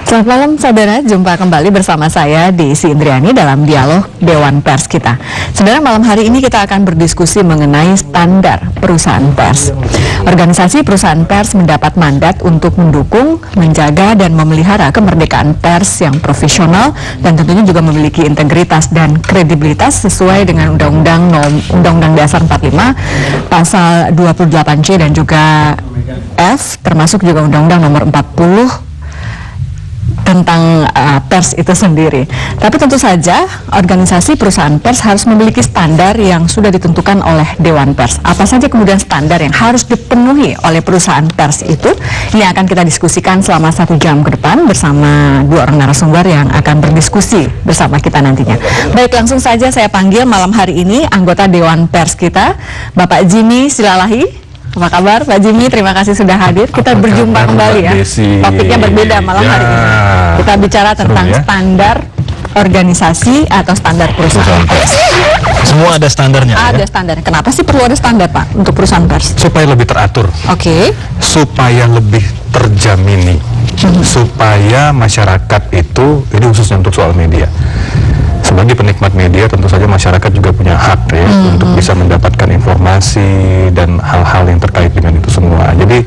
Selamat malam saudara, jumpa kembali bersama saya Desi Indriani dalam dialog Dewan Pers kita. Saudara, malam hari ini kita akan berdiskusi mengenai standar perusahaan pers. Organisasi perusahaan pers mendapat mandat untuk mendukung, menjaga dan memelihara kemerdekaan pers yang profesional dan tentunya juga memiliki integritas dan kredibilitas sesuai dengan Undang-Undang Dasar 45 pasal 28C dan juga F, termasuk juga Undang-Undang Nomor 40 tentang pers itu sendiri. Tapi tentu saja organisasi perusahaan pers harus memiliki standar yang sudah ditentukan oleh Dewan Pers. Apa saja kemudian standar yang harus dipenuhi oleh perusahaan pers itu? Ini akan kita diskusikan selama 1 jam ke depan bersama 2 orang narasumber yang akan berdiskusi bersama kita nantinya. Baik, langsung saja saya panggil malam hari ini anggota Dewan Pers kita, Bapak Jimmy Silalahi. Apa kabar Pak Jimmy? Terima kasih sudah hadir. Kita berjumpa kembali ya. Topiknya berbeda malam hari ini. Kita bicara tentang standar organisasi atau standar perusahaan pers. Semua ada standarnya. Ada standarnya. Kenapa sih perlu ada standar, Pak, untuk perusahaan pers? Supaya lebih teratur. Oke. Supaya lebih terjamini. Supaya masyarakat itu, ini khususnya untuk soal media. Sebagai penikmat media, tentu saja masyarakat juga punya hak ya untuk bisa mendapatkan informasi dan hal-hal yang terkait dengan itu semua. Jadi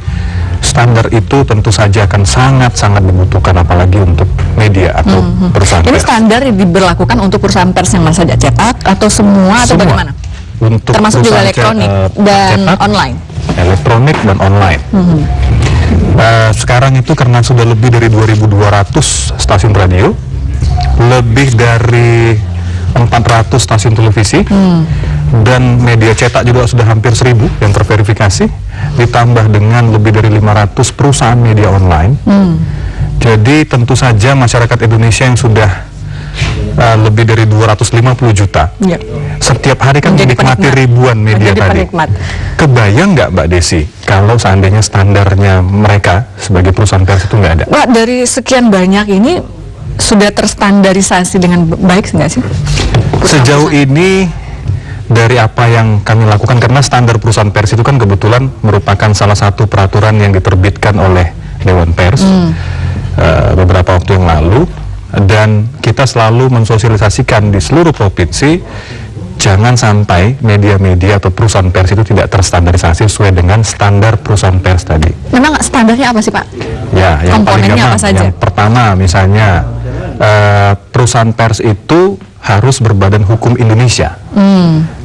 standar itu tentu saja akan sangat-sangat dibutuhkan, apalagi untuk media atau perusahaan pers. Ini standar diberlakukan untuk perusahaan pers yang mana saja, cetak atau semua atau bagaimana? Untuk termasuk juga elektronik dan cetak, online. Elektronik dan online. Sekarang itu karena sudah lebih dari 2.200 stasiun radio, lebih dari 400 stasiun televisi, dan media cetak juga sudah hampir 1.000 yang terverifikasi, ditambah dengan lebih dari 500 perusahaan media online. Jadi tentu saja masyarakat Indonesia yang sudah lebih dari 250 juta setiap hari kan menikmati ribuan media tadi. Kebayang nggak Mbak Desi kalau seandainya standarnya mereka sebagai perusahaan pers itu nggak ada? Mbak, dari sekian banyak ini sudah terstandarisasi dengan baik nggak sih? Sejauh ini dari apa yang kami lakukan, karena standar perusahaan pers itu kan kebetulan merupakan salah satu peraturan yang diterbitkan oleh Dewan Pers beberapa waktu yang lalu, dan kita selalu mensosialisasikan di seluruh provinsi jangan sampai media-media atau perusahaan pers itu tidak terstandarisasi sesuai dengan standar perusahaan pers tadi. Memang standarnya apa sih, Pak? Ya, yang paling gampang, apa saja? Yang pertama misalnya perusahaan pers itu harus berbadan hukum Indonesia.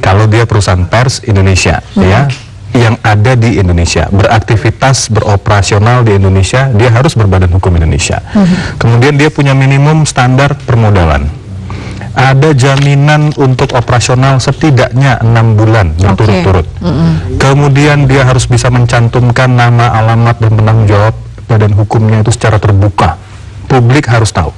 Kalau dia perusahaan pers Indonesia, ya, yang ada di Indonesia, beraktivitas, beroperasional di Indonesia, dia harus berbadan hukum Indonesia. Kemudian dia punya minimum standar permodalan. Ada jaminan untuk operasional setidaknya 6 bulan berturut-turut. Kemudian dia harus bisa mencantumkan nama, alamat, dan penanggung jawab badan hukumnya itu secara terbuka. Publik harus tahu.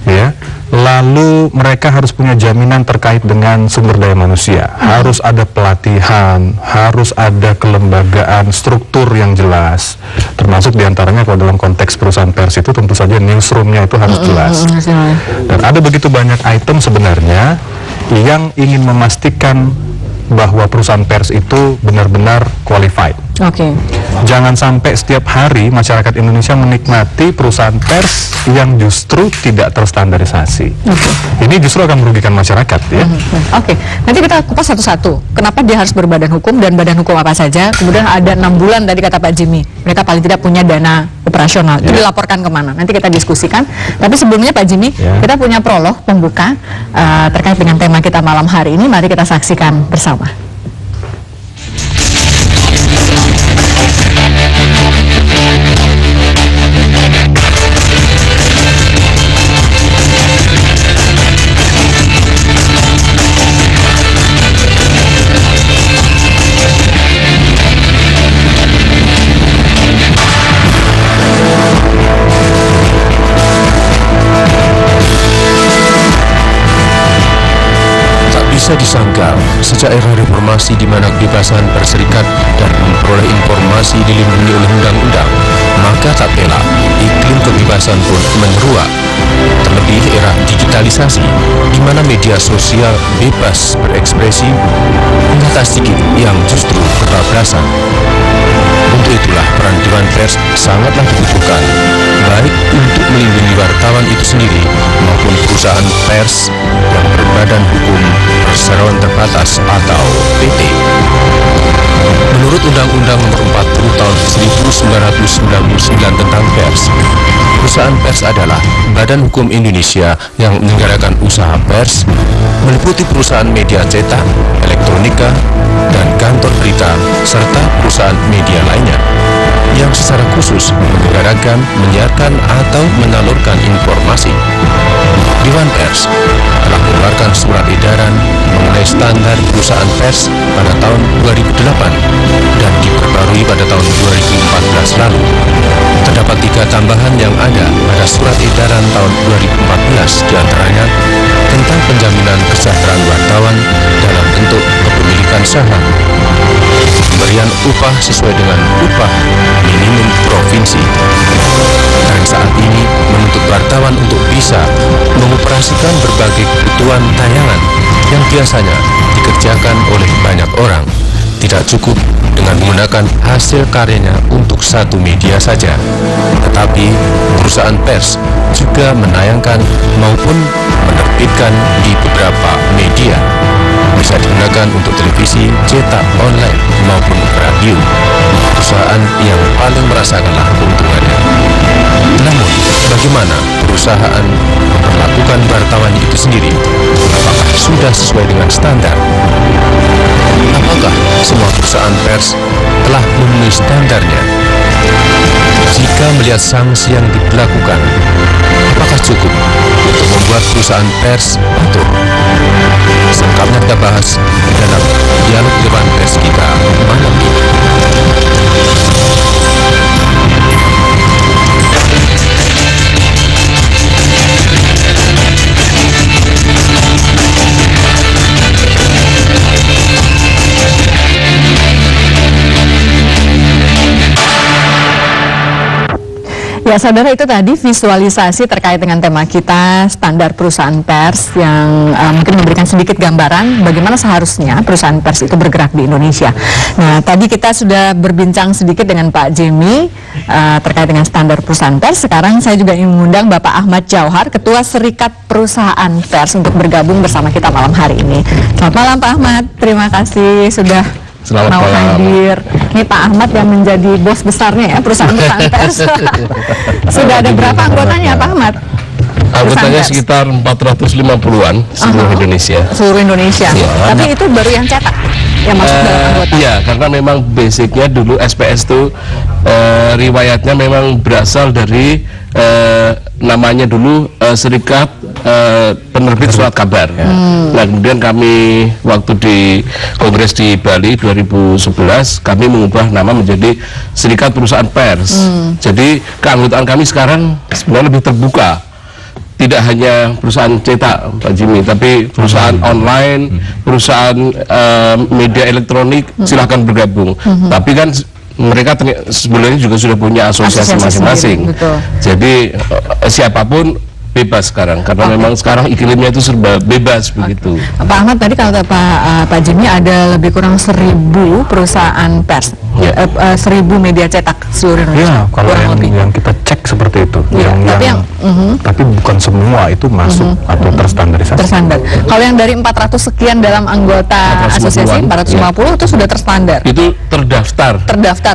Ya. Lalu mereka harus punya jaminan terkait dengan sumber daya manusia. Harus ada pelatihan, harus ada kelembagaan, struktur yang jelas. Termasuk diantaranya kalau dalam konteks perusahaan pers itu tentu saja newsroomnya itu harus jelas. Dan ada begitu banyak item sebenarnya yang ingin memastikan bahwa perusahaan pers itu benar-benar qualified. Jangan sampai setiap hari masyarakat Indonesia menikmati perusahaan pers yang justru tidak terstandarisasi. Ini justru akan merugikan masyarakat ya. Nanti kita kupas satu-satu. Kenapa dia harus berbadan hukum dan badan hukum apa saja? Kemudian ada 6 bulan tadi kata Pak Jimmy. Mereka paling tidak punya dana operasional. Itu dilaporkan kemana? Nanti kita diskusikan. Tapi sebelumnya Pak Jimmy, kita punya prolog pembuka terkait dengan tema kita malam hari ini. Mari kita saksikan bersama. Bisa disangka, sejak era reformasi di mana kebebasan berserikat dan memperoleh informasi dilindungi oleh undang-undang, maka tak pelak iklim kebebasan pun menyeruak. Terlebih era digitalisasi, di mana media sosial bebas berekspresi, hingga tak sedikit yang justru kebablasan. Untuk itulah peran Dewan Pers sangatlah dibutuhkan, baik untuk melindungi wartawan itu sendiri maupun perusahaan pers yang berbadan hukum perseroan terbatas atau PT. Menurut Undang-Undang Nomor 40 Tahun 1999 tentang pers, perusahaan pers adalah badan hukum Indonesia yang menyelenggarakan usaha pers, meliputi perusahaan media cetak, elektronika, dan kantor berita, serta perusahaan media lainnya yang secara khusus menyelenggarakan, menyiarkan, atau menyalurkan informasi. Dewan Pers telah mengeluarkan surat edaran mengenai standar perusahaan pers pada tahun 2008 dan diperbarui pada tahun 2014 lalu. Terdapat 3 tambahan yang ada pada surat edaran tahun 2014, diantaranya tentang penjaminan kesejahteraan wartawan dalam bentuk kepemilikan saham, pemberian upah sesuai dengan upah minimum provinsi, dan saat ini menuntut wartawan untuk bisa mengoperasikan berbagai kebutuhan tayangan yang biasanya dikerjakan oleh banyak orang. Tidak cukup dengan menggunakan hasil karyanya untuk satu media saja, tetapi perusahaan pers juga menayangkan maupun menerbitkan di beberapa media. Bisa digunakan untuk televisi, cetak, online, maupun radio. Perusahaan yang paling merasakanlah keuntungannya. Namun, bagaimana perusahaan memperlakukan wartawan itu sendiri? Apakah sudah sesuai dengan standar? Apakah semua perusahaan pers telah memenuhi standarnya? Jika melihat sanksi yang diberlakukan, apakah cukup untuk membuat perusahaan pers patuh? Selengkapnya kita bahas dalam dialog Dewan Pers kita malam ini. Ya, saudara, itu tadi visualisasi terkait dengan tema kita, standar perusahaan pers, yang mungkin memberikan sedikit gambaran bagaimana seharusnya perusahaan pers itu bergerak di Indonesia. Nah, tadi kita sudah berbincang sedikit dengan Pak Jimmy terkait dengan standar perusahaan pers. Sekarang saya juga ingin mengundang Bapak Ahmad Jauhar, Ketua Serikat Perusahaan Pers, untuk bergabung bersama kita malam hari ini. Selamat malam Pak Ahmad, terima kasih sudah mau hadir. Ini Pak Ahmad yang menjadi bos besarnya ya perusahaan pers. Sudah ada berapa anggotanya Pak Ahmad? Anggotanya sekitar 450-an seluruh Indonesia. Seluruh Indonesia. Ya, tapi itu baru yang cetak yang masuk dalam anggota. Iya, karena memang basicnya dulu SPS itu riwayatnya memang berasal dari namanya dulu Serikat Penerbit Surat Kabar. Nah, kemudian kami waktu di Kongres di Bali 2011 kami mengubah nama menjadi Serikat Perusahaan Pers. Jadi keanggotaan kami sekarang sebenarnya lebih terbuka. Tidak hanya perusahaan cetak Pak Jimmy, tapi perusahaan online, perusahaan media elektronik, silahkan bergabung. Tapi kan mereka sebenarnya juga sudah punya asosiasi masing-masing. Jadi siapapun bebas sekarang, karena memang sekarang iklimnya itu serba bebas begitu. Pak Ahmad, tadi kalau Pak Jimmy ada lebih kurang 1000 perusahaan pers, 1000 media cetak seluruh Indonesia. Ya, kalau yang kita cek seperti itu. Tapi bukan semua itu masuk atau terstandarisasi. Terstandar. Kalau yang dari 400 sekian dalam anggota asosiasi 450 itu sudah terstandar. Itu terdaftar.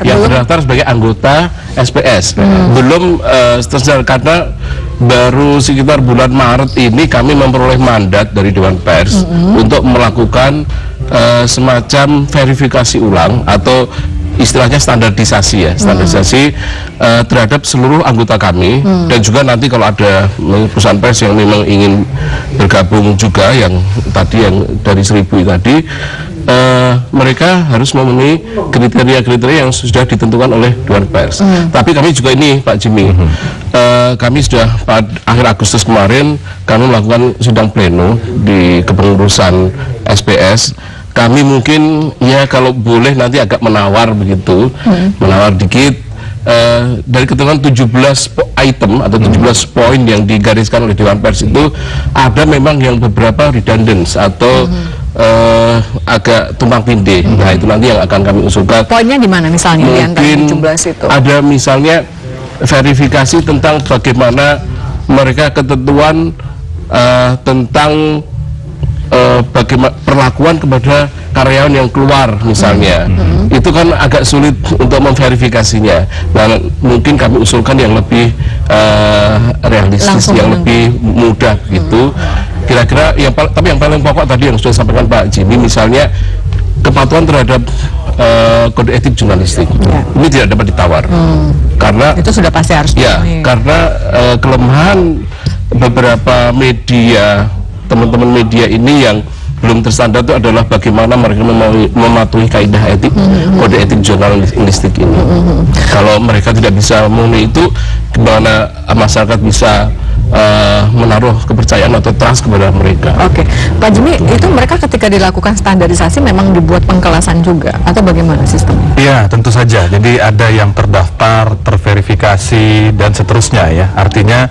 Yang terdaftar sebagai anggota SPS. Belum terstandar, karena baru sekitar bulan Maret ini kami memperoleh mandat dari Dewan Pers untuk melakukan semacam verifikasi ulang atau istilahnya standarisasi ya, standarisasi terhadap seluruh anggota kami, dan juga nanti kalau ada perusahaan pers yang memang ingin bergabung juga yang tadi yang dari 1000 tadi, mereka harus memenuhi kriteria-kriteria yang sudah ditentukan oleh Dewan Pers. Tapi kami juga ini Pak Jimmy, kami sudah pada akhir Agustus kemarin kami melakukan sidang pleno di kepengurusan SPS. Kami mungkin ya kalau boleh nanti agak menawar begitu, menawar dikit dari ketentuan 17 item atau 17 poin yang digariskan oleh Dewan Pers itu ada memang yang beberapa redundant atau agak tumpang tindih. Nah, itu nanti yang akan kami usulkan. Poinnya di mana misalnya? Mungkin di antara 17 itu? Ada misalnya verifikasi tentang bagaimana mereka ketentuan tentang bagaimana perlakuan kepada karyawan yang keluar misalnya, itu kan agak sulit untuk memverifikasinya. Nah, mungkin kami usulkan yang lebih realistis, yang lebih mudah gitu. Kira-kira tapi yang paling pokok tadi yang sudah disampaikan Pak Jimmy, misalnya kepatuhan terhadap kode etik jurnalistik, ini tidak dapat ditawar, karena itu sudah pasti harus karena kelemahan beberapa media, teman-teman media ini yang belum terstandar itu adalah bagaimana mereka mematuhi kaidah etik, kode etik jurnalistik ini. Kalau mereka tidak bisa memenuhi itu, bagaimana masyarakat bisa menaruh kepercayaan atau trust kepada mereka. Oke, Pak Jimmy, itu mereka ketika dilakukan standarisasi memang dibuat pengkelasan juga atau bagaimana sistemnya? Iya, tentu saja. Jadi ada yang terdaftar, terverifikasi dan seterusnya ya. Artinya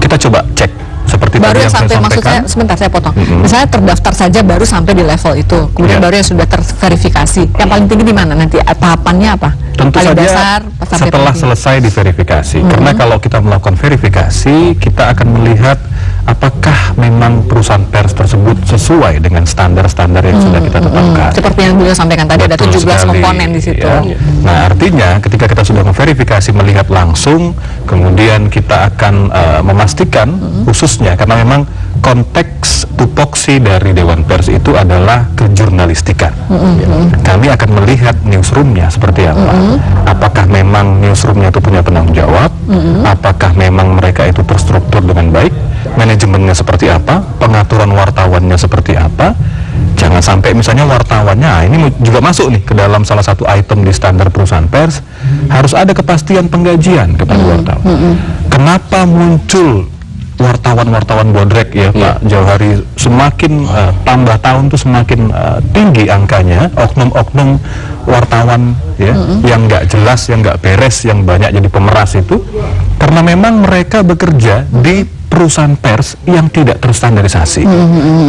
kita coba cek seperti baru tadi yang sampai, saya maksud saya, sebentar saya potong. Misalnya terdaftar saja baru sampai di level itu, kemudian baru yang sudah terverifikasi. Yang paling tinggi di mana nanti? Tahapannya apa? Tentu paling saja dasar, setelah selesai diverifikasi. Karena kalau kita melakukan verifikasi, kita akan melihat apakah memang perusahaan pers tersebut sesuai dengan standar-standar yang sudah kita tetapkan. Seperti yang beliau sampaikan tadi, betul, ada 17 sekali, komponen di situ. Ya. Nah, artinya ketika kita sudah memverifikasi, melihat langsung, kemudian kita akan memastikan khususnya karena memang konteks tupoksi dari Dewan Pers itu adalah kejurnalistikan. Kami akan melihat newsroomnya seperti apa. Apakah memang newsroomnya itu punya penanggung jawab? Apakah memang mereka itu terstruktur dengan baik? Manajemennya seperti apa? Pengaturan wartawannya seperti apa? Jangan sampai misalnya wartawannya, ini juga masuk nih ke dalam salah satu item di standar perusahaan pers, harus ada kepastian penggajian kepada wartawan. Kenapa muncul wartawan-wartawan bodrek ya Pak Jauhari, semakin tambah tahun tuh semakin tinggi angkanya oknum-oknum wartawan ya yang nggak jelas, yang nggak beres, yang banyak jadi pemeras itu, karena memang mereka bekerja di perusahaan pers yang tidak terstandarisasi,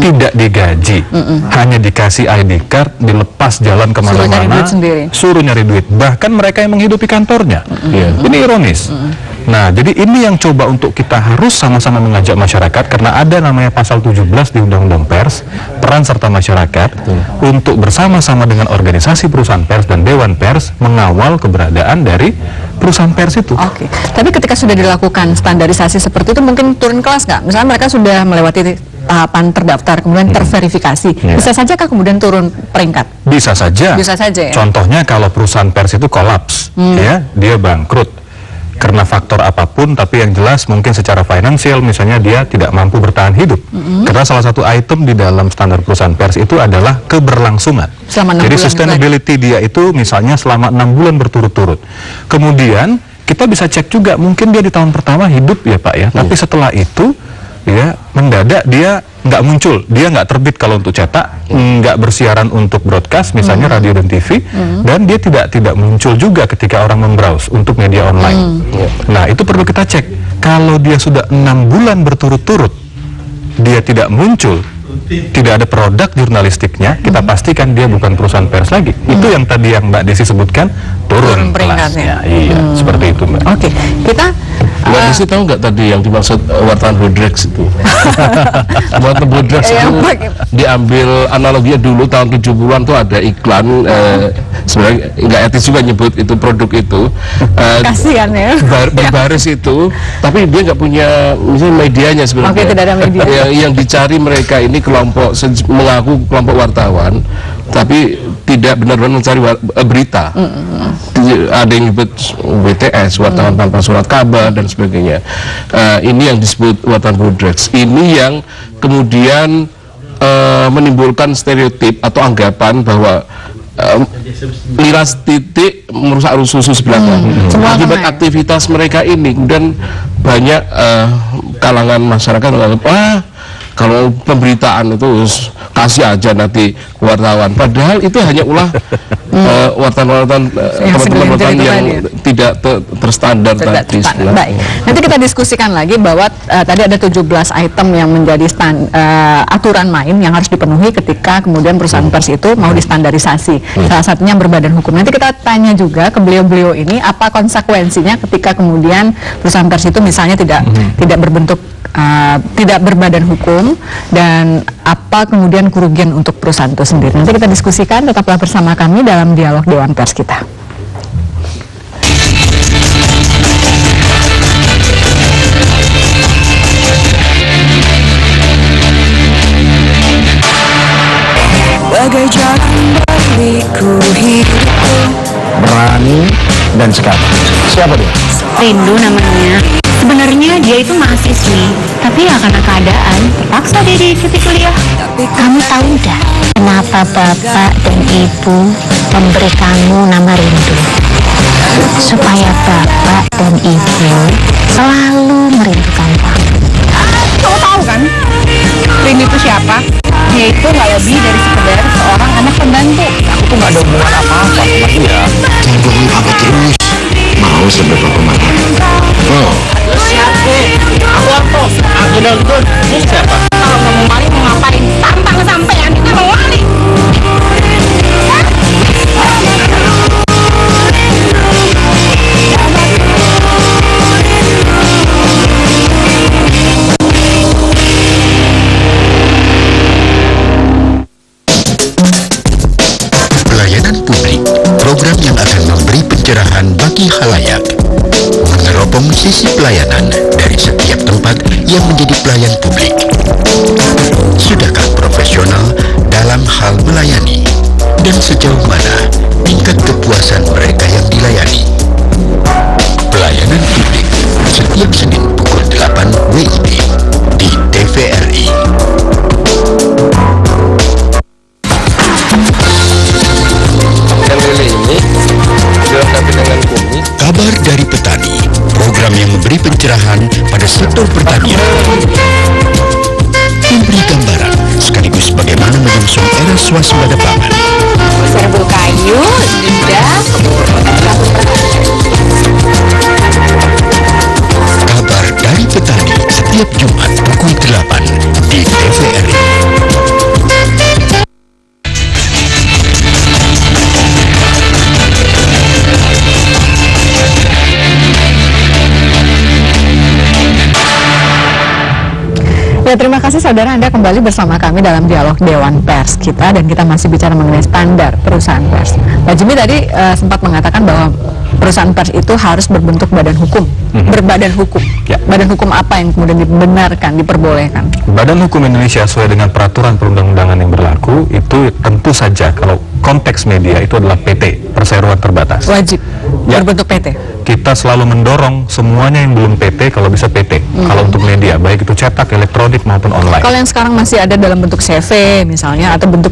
tidak digaji, hanya dikasih ID card, dilepas jalan kemana-mana, suruh nyari duit, bahkan mereka yang menghidupi kantornya. Ini ironis. Nah, jadi ini yang coba untuk kita harus sama-sama mengajak masyarakat, karena ada namanya pasal 17 di Undang-Undang Pers, peran serta masyarakat untuk bersama-sama dengan organisasi perusahaan pers dan Dewan Pers mengawal keberadaan dari perusahaan pers itu. Oke, tapi ketika sudah dilakukan standarisasi seperti itu, mungkin turun kelas nggak? Misalnya mereka sudah melewati tahapan terdaftar, kemudian terverifikasi, bisa saja kah kemudian turun peringkat? Bisa saja. Bisa saja ya? Contohnya kalau perusahaan pers itu kolaps, ya, dia bangkrut karena faktor apapun, tapi yang jelas mungkin secara finansial misalnya dia tidak mampu bertahan hidup. Karena salah satu item di dalam standar perusahaan pers itu adalah keberlangsungan. Jadi sustainability dia itu misalnya selama 6 bulan berturut-turut. Kemudian kita bisa cek juga, mungkin dia di tahun pertama hidup ya Pak ya, tapi setelah itu ya mendadak dia nggak muncul, dia nggak terbit kalau untuk cetak, nggak bersiaran untuk broadcast misalnya radio dan TV, dan dia tidak muncul juga ketika orang membrowse untuk media online. Nah, itu perlu kita cek. Kalau dia sudah 6 bulan berturut-turut dia tidak muncul, tidak ada produk jurnalistiknya, kita pastikan dia bukan perusahaan pers lagi. Itu yang tadi yang Mbak Desi sebutkan, turun kelasnya. Iya, seperti itu Mbak. Oke, kita Mbak Desi tahu nggak tadi yang dimaksud wartawan bodrex itu? Wartawan bodrex itu diambil analoginya dulu tahun 70-an tuh ada iklan, sebenarnya nggak etis juga nyebut itu produk itu. Kasihan ya. Berbaris itu, tapi dia nggak punya misalnya medianya sebenarnya. Oke, tidak ada media. Yang dicari mereka ini kelompok mengaku kelompok wartawan, tapi tidak benar-benar mencari berita. Ada yang nyebut WTS, wartawan tanpa surat kabar dan sebagainya. Ini yang disebut wartawan bodrex. Ini yang kemudian menimbulkan stereotip atau anggapan bahwa liras titik merusak susu sebelah akibat aktivitas mereka ini. Dan banyak kalangan masyarakat menganggap, kalau pemberitaan itu kasih aja nanti wartawan. Padahal itu hanya ulah wartawan-wartawan teman-teman yang tidak terstandar tadi. Baik. Nanti kita diskusikan lagi bahwa tadi ada 17 item yang menjadi aturan main yang harus dipenuhi ketika kemudian perusahaan pers itu mau distandarisasi. Salah satunya berbadan hukum. Nanti kita tanya juga ke beliau-beliau ini apa konsekuensinya ketika kemudian perusahaan pers itu misalnya tidak berbentuk tidak berbadan hukum, dan apa kemudian kerugian untuk perusahaan itu sendiri. Nanti kita diskusikan, tetaplah bersama kami dalam dialog Dewan Pers kita. Bagai jalan berliku hidupku, berani dan sekarang. Siapa dia? Rindu namanya. Sebenarnya dia itu mahasiswi, tapi ya karena keadaan terpaksa dia diikuti kuliah. Kamu tahu nggak kenapa bapak dan ibu memberi kamu nama Rindu? Supaya bapak dan ibu selalu merindukan kamu. Kamu tahu kan Rindu itu siapa? Dia itu nggak lebih dari sekedar seorang anak pembantu. Aku tuh nggak ada hubungan apa-apa sama dia. Jangan bohongin papa terus. Mau seberapa pemakan? Oh. Aku apa? Aku nonton. Ini siapa? Kalau kamu maling mau ngapain? Tampang sampean kita mau maling. Pelayanan publik, program yang akan memberi pencerahan bagi khalayak, meneropong sisi pelayanan dari setiap tempat yang menjadi pelayan publik. Sudahkah profesional dalam hal melayani? Dan sejauh mana tingkat kepuasan mereka yang dilayani? Pelayanan publik setiap Senin pukul 8 WIB di TVRI. Kabar dari Petani, program yang memberi pencerahan pada sektor pertanian, memberi gambaran sekaligus bagaimana menyongsong era swasembada pangan. Serbu kayu, lidah, Kabar dari Petani setiap Jumat pukul 8 di TVRI. Ya, terima kasih saudara, Anda kembali bersama kami dalam dialog Dewan Pers kita, dan kita masih bicara mengenai standar perusahaan pers. Pak Jimmy tadi sempat mengatakan bahwa perusahaan pers itu harus berbentuk badan hukum, berbadan hukum. Ya. Badan hukum apa yang kemudian dibenarkan, diperbolehkan? Badan Hukum Indonesia sesuai dengan peraturan perundang-undangan yang berlaku itu tentu saja kalau konteks media itu adalah PT, perseroan terbatas. Wajib berbentuk PT. Kita selalu mendorong semuanya yang belum PT kalau bisa PT. Kalau untuk media, baik itu cetak, elektronik maupun online. Kalau yang sekarang masih ada dalam bentuk CV misalnya atau bentuk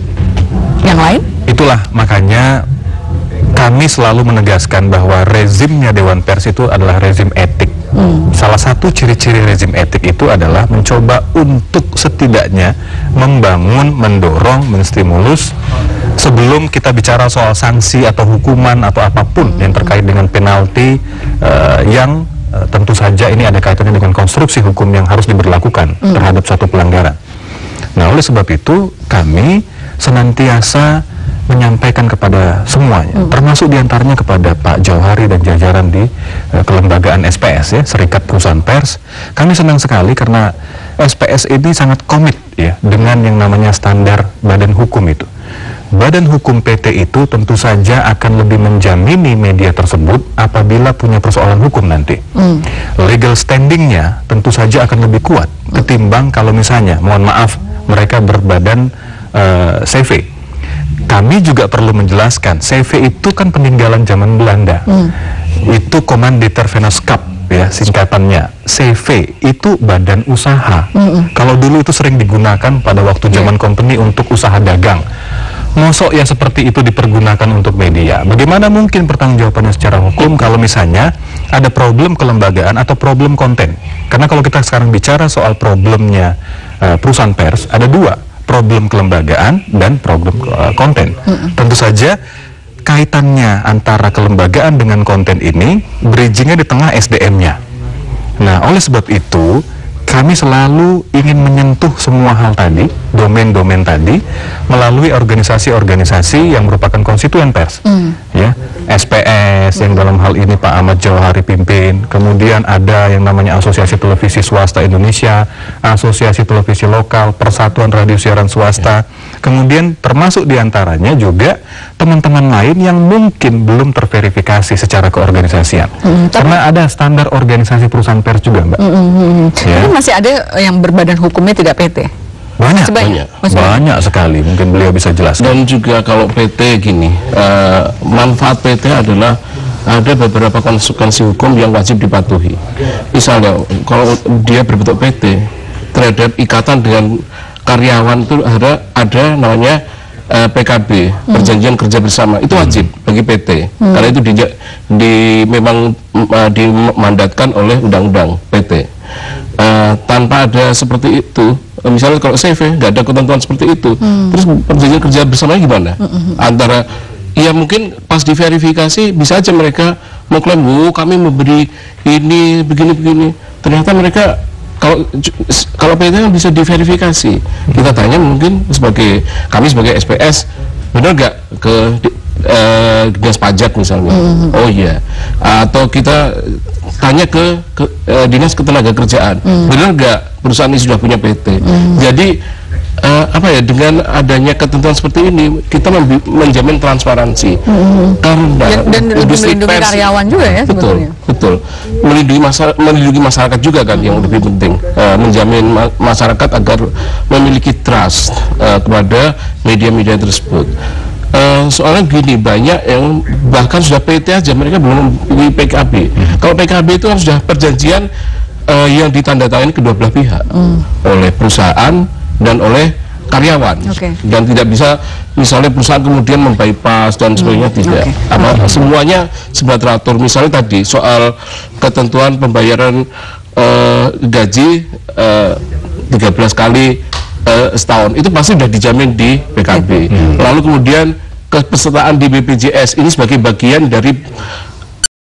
yang lain? Itulah makanya kami selalu menegaskan bahwa rezimnya Dewan Pers itu adalah rezim etik. Salah satu ciri-ciri rezim etik itu adalah mencoba untuk setidaknya membangun, mendorong, menstimulus sebelum kita bicara soal sanksi atau hukuman atau apapun yang terkait dengan penalti yang tentu saja ini ada kaitannya dengan konstruksi hukum yang harus diberlakukan terhadap suatu pelanggaran. Nah, oleh sebab itu kami senantiasa menyampaikan kepada semuanya, termasuk diantaranya kepada Pak Jauhari dan jajaran di kelembagaan SPS ya, Serikat Perusahaan Pers. Kami senang sekali karena SPS ini sangat komit ya dengan yang namanya standar badan hukum itu. Badan hukum PT itu tentu saja akan lebih menjamini media tersebut apabila punya persoalan hukum nanti. Legal standingnya tentu saja akan lebih kuat ketimbang kalau misalnya, mohon maaf, mereka berbadan CV. Kami juga perlu menjelaskan, CV itu kan peninggalan zaman Belanda. Itu Commanditairvennootschap ya singkatannya. CV itu badan usaha. Kalau dulu itu sering digunakan pada waktu zaman company untuk usaha dagang. Mosok yang seperti itu dipergunakan untuk media. Bagaimana mungkin pertanggungjawabannya secara hukum kalau misalnya ada problem kelembagaan atau problem konten? Karena kalau kita sekarang bicara soal problemnya perusahaan pers, ada dua. problem kelembagaan dan problem konten. Tentu saja kaitannya antara kelembagaan dengan konten ini bridgingnya di tengah SDM-nya. Nah, oleh sebab itu kami selalu ingin menyentuh semua hal tadi, domain-domain tadi, melalui organisasi-organisasi yang merupakan konstituen pers, ya, SPS yang dalam hal ini Pak Ahmad Jauhari pimpin, kemudian ada yang namanya Asosiasi Televisi Swasta Indonesia, Asosiasi Televisi Lokal, Persatuan Radio Siaran Swasta, kemudian termasuk diantaranya juga teman-teman lain yang mungkin belum terverifikasi secara keorganisasian, karena ada standar organisasi perusahaan pers juga, Mbak. Ya. Tapi masih ada yang berbadan hukumnya tidak PT? Banyak sekali, mungkin beliau bisa jelaskan. Dan juga kalau PT gini, manfaat PT adalah ada beberapa konsekuensi hukum yang wajib dipatuhi. Misalnya, kalau dia berbentuk PT, terhadap ikatan dengan karyawan itu ada namanya PKB, perjanjian kerja bersama, itu wajib bagi PT, karena itu memang dimandatkan oleh undang-undang PT. Tanpa ada seperti itu, misalnya kalau CV nggak ada ketentuan seperti itu, terus perjanjian kerja bersamanya gimana? Antara ya mungkin pas diverifikasi bisa aja mereka mengklaim, kami memberi ini begini-begini, ternyata mereka kalau PT kan bisa diverifikasi. Kita tanya mungkin kami sebagai SPS, benar nggak ke dinas pajak misalnya, oh iya, atau kita tanya ke dinas ketenagakerjaan, benar nggak perusahaan ini sudah punya PT. Jadi dengan adanya ketentuan seperti ini kita menjamin transparansi, karena dan melindungi karyawan juga ya sebetulnya. Betul, melindungi masyarakat juga kan yang lebih penting, menjamin masyarakat agar memiliki trust kepada media-media tersebut. Soalnya gini, banyak yang bahkan sudah PT aja mereka belum memiliki PKB. Kalau PKB itu kan sudah perjanjian yang ditandatangani kedua belah pihak, oleh perusahaan dan oleh karyawan, dan tidak bisa misalnya perusahaan kemudian membypass dan sebagainya, tidak. Semuanya sudah teratur. Misalnya tadi soal ketentuan pembayaran gaji 13 kali setahun, itu pasti sudah dijamin di PKB. Lalu kemudian kepesertaan di BPJS ini sebagai bagian dari